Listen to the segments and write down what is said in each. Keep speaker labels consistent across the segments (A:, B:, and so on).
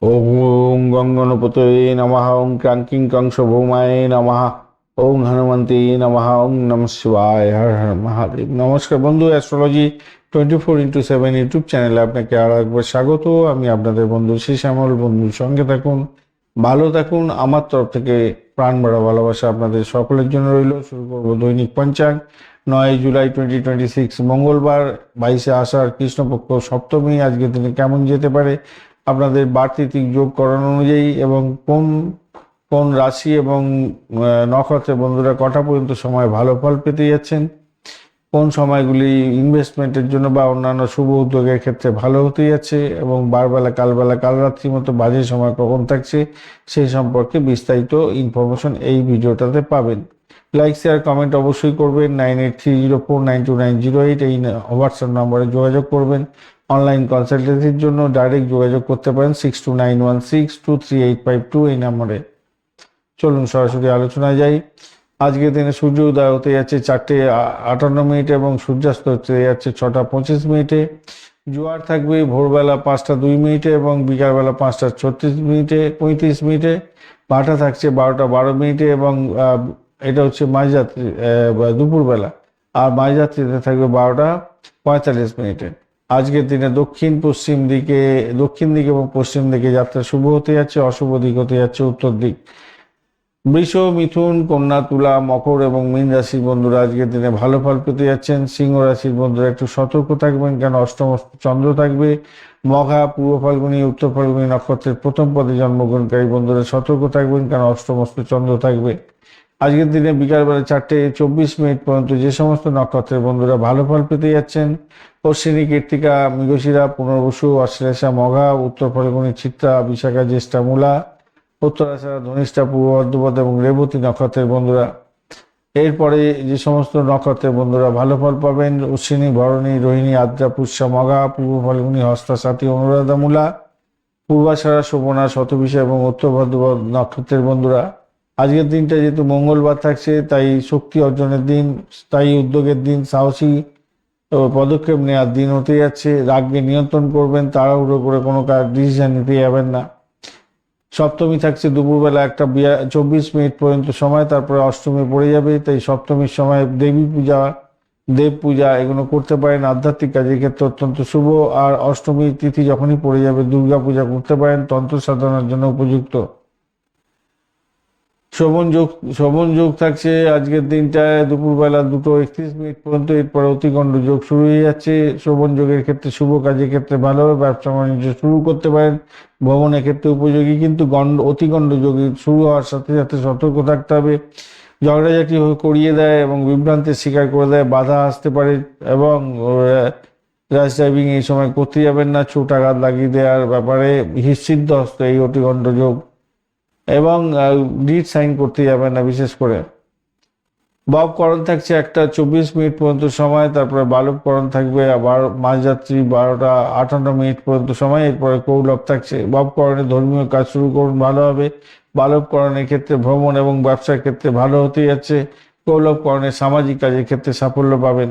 A: ওং গঙ্গনপতয়ে নমঃ, ওং ক্রাঙ্কিং কংস ভৌমায় নমঃ, ওং হনুমন্তে নমঃ, ওং নমঃ শিবায়, হর হর মহাদেব। নমস্কার বন্ধু, অ্যাস্ট্রোলজি 24x7 ইউটিউব চ্যানেলে আপনাকে আরও একবার স্বাগত। আমি আপনাদের বন্ধু শ্রী শ্যামল। বন্ধুর সঙ্গে থাকুন, ভালো থাকুন। আমার তরফ থেকে প্রাণ ভরা ভালোবাসা আপনাদের সকলের জন্য রইল। শুরু করবো দৈনিক পঞ্চাঙ্গ। 9 জুলাই 2026 মঙ্গলবার, 22 আষাঢ়, কৃষ্ণপক্ষ, সপ্তমী। আজকে দিনে কেমন যেতে পারে আপনাদের বার্তিক যোগকরণ অনুযায়ী, এবং কোন কোন রাশি এবং নক্ষত্রের বন্ধুরা কটা পর্যন্ত সময় ভালো ফল পেতে যাচ্ছেন, কোন সময়গুলি ইনভেস্টমেন্টের জন্য বা অন্যান্য শুভ উদ্যোগের ক্ষেত্রে ভালো হতে যাচ্ছে, এবং বারবেলা কালবেলা কালরাত্রির মতো বাজে সময় কখন থাকছে, সেই সম্পর্কে বিস্তারিত ইনফরমেশন এই ভিডিওটাতে পাবেন। লাইক শেয়ার কমেন্ট অবশ্যই করবেন। 9830492908 এই হোয়াটসঅ্যাপ নম্বরে যোগাযোগ করবেন। অনলাইন কনসালটেন্সির জন্য ডাইরেক্ট যোগাযোগ করতে পারেন 6291623852 এই নম্বরে। চলুন সরাসরি আলোচনায় যাই। আজকের দিনে সূর্য উদয় হতে যাচ্ছে 4:58 এবং সূর্যাস্ত হতে যাচ্ছে 6:25। জোয়ার থাকবে ভোরবেলা 5:02 এবং বিকালবেলা 5:36 ভাটা থাকছে 12:12 এবং এটা হচ্ছে মাঝরাত্রি, দুপুরবেলা। আর মাঝরাত্রিতে থাকবে 12:45। আজকের দিনে দক্ষিণ দিকে এবং পশ্চিম দিকে যাত্রা শুভ হতে যাচ্ছে, অশুভ দিক হতে যাচ্ছে উত্তর দিক। বৃষ, মিথুন, কন্যা, তুলা, মকর এবং মীন রাশির বন্ধুরা আজকের দিনে ভালো ফল পেতে যাচ্ছেন। সিংহ রাশির বন্ধুরা একটু সতর্ক থাকবেন, কেন অষ্টমস্ত চন্দ্র থাকবে। মঘা, পূর্ব ফাল্গুনী, উত্তর ফাল্গুনী নক্ষত্রের প্রথম পদে জন্মগ্রহণকারী বন্ধুরা সতর্ক থাকবেন, কেন অষ্টমস্ত চন্দ্র থাকবে। আজকের দিনে বিকালবেলা 4:24 পর্যন্ত যে সমস্ত নক্ষত্রের বন্ধুরা ভালো ফল পেতে যাচ্ছেন: অশ্বিনী, কৃত্তিকা, মৃগশিরা, পুনর্বসু, অশ্লেষা, মঘা, উত্তর ফাল্গুনী, চিত্রা, বিশাখা, জ্যেষ্ঠা, মূলা, উত্তরাষাঢ়া, ধনিষ্ঠা, পূর্ব ভাদ্রপদ এবং রেবতী নক্ষত্রের বন্ধুরা। এরপরে যে সমস্ত নক্ষত্রের বন্ধুরা ভালো ফল পাবেন: অশ্বিনী, ভরণী, রোহিণী, আদ্রা, পুষ্যা, মঘা, পূর্ব ফাল্গুনী, হস্তা, সাথী, অনুরাধা, মূলা, পূর্বাষাঢ়া, শোভনা, শতভিষা এবং উত্তর ভাদ্রপদ নক্ষত্রের বন্ধুরা। আজকের দিনটা যেহেতু মঙ্গলবার থাকছে, তাই শক্তি অর্জনের দিন, স্থায়ী উদ্যোগের দিন, সাহসী পদক্ষেপ নেওয়ার দিন হতে যাচ্ছে। রাগকে নিয়ন্ত্রণ করবেন, তাড়াহুড়ো করে কোনো ডিসিশন নিতে যাবেন না। সপ্তমী থাকছে দুপুরবেলা 1:24 পর্যন্ত সময়, তারপরে অষ্টমী পড়ে যাবে। তাই সপ্তমীর সময় দেবী পূজা, দেব পূজা এগুলো করতে পারেন, আধ্যাত্মিক কাজের ক্ষেত্রে অত্যন্ত শুভ। আর অষ্টমী তিথি যখনই পড়ে যাবে দুর্গা পূজা করতে পারেন, তন্ত্র সাধনার জন্য উপযুক্ত। শোভন যোগ থাকছে আজকের দিনটায় দুপুরবেলা 2:31 পর্যন্ত। এরপরে অতিগণ্ড যোগ শুরু হয়ে যাচ্ছে। শোভন যোগের ক্ষেত্রে শুভ কাজের ক্ষেত্রে ভালো হবে, ব্যবসা বাণিজ্য শুরু করতে পারেন, ভ্রমণের ক্ষেত্রে উপযোগী। কিন্তু অতিগণ্ড যোগ শুরু হওয়ার সাথে সাথে সতর্ক থাকতে হবে। ঝগড়াঝাটি করিয়ে দেয় এবং বিভ্রান্তির শিকার করে দেয়, বাধা আসতে পারে। এবং র্যাশ ড্রাইভিং এই সময় করতে যাবেন না, চোট আঘাত লাগিয়ে দেওয়ার ব্যাপারে সিদ্ধহস্ত এই অতিগণ্ড যোগ। এবং ডিড সাইন করতে যাবেন না বিশেষ করে। ববকরণ থাকছে 1:24 পর্যন্ত সময়, তারপরে বালবকরণ থাকবে আবার মাঝরাত্রি 12:58 পর্যন্ত সময়। এরপরে কৌলভ থাকছে। ববকরণে ধর্মীয় কাজ শুরু করুন, ভালো হবে। বালবকরণের ক্ষেত্রে ভ্রমণ এবং ব্যবসার ক্ষেত্রে ভালো হতে যাচ্ছে। কৌলভকরণে সামাজিক কাজের ক্ষেত্রে সাফল্য পাবেন।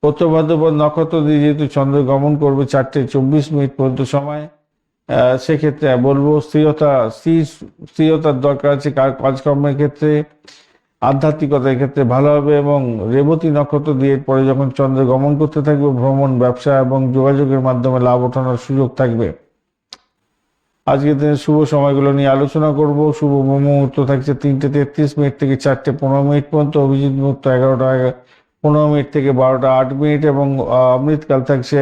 A: উত্তর ভাদ্রপদ নক্ষত্র দিয়ে যেহেতু চন্দ্র গমন করবে 4:24 পর্যন্ত সময়, সেক্ষেত্রে বলবো স্থিরতার দরকার আছে কাজকর্মের ক্ষেত্রে, আধ্যাত্মিকতার ক্ষেত্রে ভালো হবে। এবং রেবতী নক্ষত্র দিয়ে পরে যখন চন্দ্র গমন করতে থাকবে, ভ্রমণ, ব্যবসা এবং যোগাযোগের মাধ্যমে লাভ ওঠানোর সুযোগ থাকবে। আজকের দিনের শুভ সময়গুলো নিয়ে আলোচনা করব। শুভ মুহূর্ত থাকছে 3:33 থেকে 4:15 পর্যন্ত। অভিজিৎ মুহূর্ত 11:15 থেকে 12:08 এবং অমৃতকাল থাকছে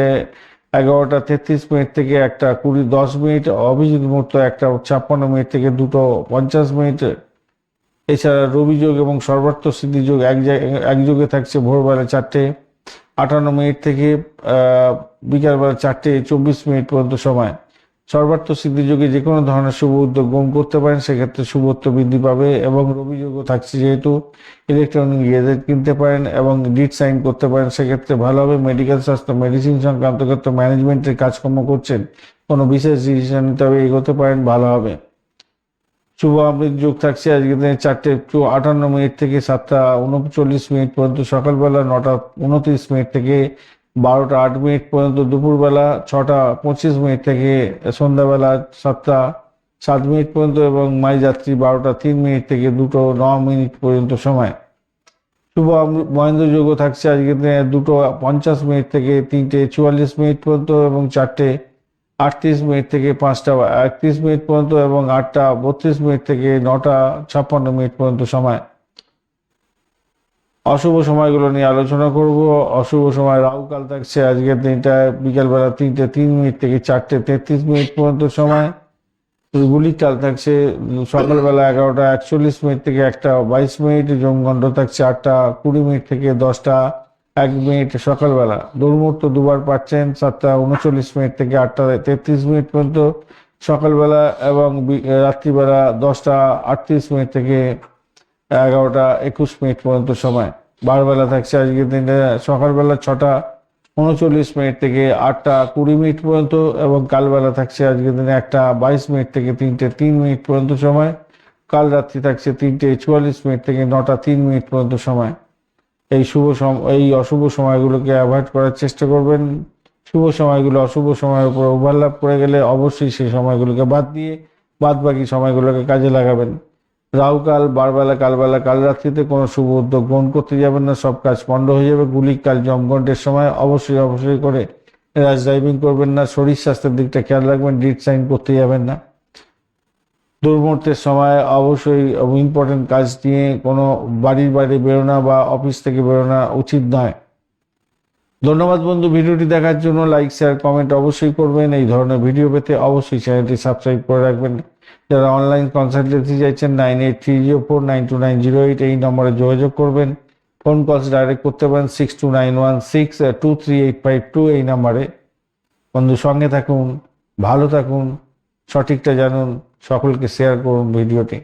A: 11:33 থেকে 1:10। অভিজিৎ মুহূর্ত 1:56 থেকে 2:50। এছাড়া রবি যোগ এবং সর্বার্থ সিদ্ধি যোগ একযোগে থাকছে ভোরবেলা 4:58 থেকে বিকালবেলা 4:24 পর্যন্ত সময়। সর্বার্থ সিদ্ধি যোগে যে কোনো ধরনের শুভ উদ্যোগ গ্রহণ করতে পারেন, সেক্ষেত্রে শুভত্ব বৃদ্ধি পাবে। এবং রবি যোগও থাকছে যেহেতু, ইলেকট্রনিক গ্যাজেট কিনতে পারেন এবং ডিড সাইন করতে পারেন, সেক্ষেত্রে ভালো হবে। মেডিকেল স্বাস্থ্য, মেডিসিন সংক্রান্ত ক্ষেত্রে ম্যানেজমেন্টের কাজকর্ম করছেন, কোনো বিশেষ ডিসিশন নিতে হবে, এগোতে পারেন, ভালো হবে। শুভ অমৃত যোগ থাকছে আজকের দিনে 4:58 থেকে 7:39 পর্যন্ত। সকালবেলা 9:29 থেকে 12টা 8 মিনিট পর্যন্ত দুপুরবেলা, 6টা 25 মিনিট থেকে সন্ধ্যাবেলা 7টা 7 মিনিট পর্যন্ত, এবং মাঝরাত্রি 12টা 3 মিনিট থেকে 2টো 9 মিনিট পর্যন্ত সময়। শুভ মহেন্দ্র যোগ থাকছে আজকের দিনে 2টো 50 মিনিট থেকে 3টে 44 মিনিট পর্যন্ত, এবং 4টে 38 মিনিট থেকে 5টা 31 মিনিট পর্যন্ত, এবং 8টা 32 মিনিট থেকে 9টা 56 মিনিট পর্যন্ত সময়। অশুভ সময়গুলো নিয়ে আলোচনা করব। অশুভ সময় রাহুকাল থাকছে আজকের দিনটায় বিকালবেলা 3টে 3 মিনিট থেকে 4টে 33 মিনিট পর্যন্ত সময়। গুলিক কাল থাকছে সকালবেলা 11টা 41 মিনিট থেকে 1টা 22 মিনিট। যমগণ্ড থাকছে 8টা 20 মিনিট থেকে 10টা 1 মিনিট সকালবেলা। দুর্মুহূর্ত দুবার পাচ্ছেন 7টা 39 মিনিট থেকে 8টা 33 মিনিট পর্যন্ত সকালবেলা, এবং রাত্রিবেলা 10টা 38 মিনিট থেকে 11টা 21 মিনিট পর্যন্ত সময়। বারবেলা থাকছে আজকের দিনে সকালবেলা 6টা 39 মিনিট থেকে 8টা 20 মিনিট পর্যন্ত, এবং কালবেলা থাকছে আজকের দিনে 1টা 22 মিনিট থেকে 3টে 3 মিনিট পর্যন্ত সময়। কাল রাত্রি থাকছে 3টে 44 মিনিট থেকে 9টা 3 মিনিট পর্যন্ত সময়। এই অশুভ সময়গুলোকে অ্যাভয়েড করার চেষ্টা করবেন। শুভ সময়গুলো অশুভ সময়ের উপর ওভারল্যাপ করে গেলে অবশ্যই সেই সময়গুলোকে বাদ দিয়ে বাদ বাকি সময়গুলোকে কাজে লাগাবেন। রাহুকাল বারবেলা, কালবেলা, কাল রাত্রিতে কোনো শুভ উদ্যোগ গ্রহণ করতে যাবেন না, সব কাজ পণ্ড হয়ে যাবে। গুলিক কাল যমগণ্ডের সময় অবশ্যই করে র্যাশ ড্রাইভিং করবেন না। শরীর স্বাস্থ্যের দিকটা খেয়াল রাখবেন। ডিট সাইন করতে যাবেন না। দুর্মুহূর্তের সময় অবশ্যই ইম্পর্টেন্ট কাজ নিয়ে কোনো বাড়ির বাইরে বেরোনা বা অফিস থেকে বেরোনা উচিত নয়। ধন্যবাদ বন্ধু, ভিডিওটি দেখার জন্য। লাইক, শেয়ার, কমেন্ট অবশ্যই করবেন। এই ধরনের ভিডিও পেতে অবশ্যই চ্যানেলটি সাবস্ক্রাইব করে রাখবেন। যারা অনলাইন কনসালটেন্সি চাইছেন 9830492908 এই নম্বরে যোগাযোগ করবেন। ফোন কলস ডাইরেক্ট করতে পারেন 6291623852 এই নাম্বারে। বন্ধু, সঙ্গে থাকুন, ভালো থাকুন, সঠিকটা জানুন, সকলকে শেয়ার করুন ভিডিওটি।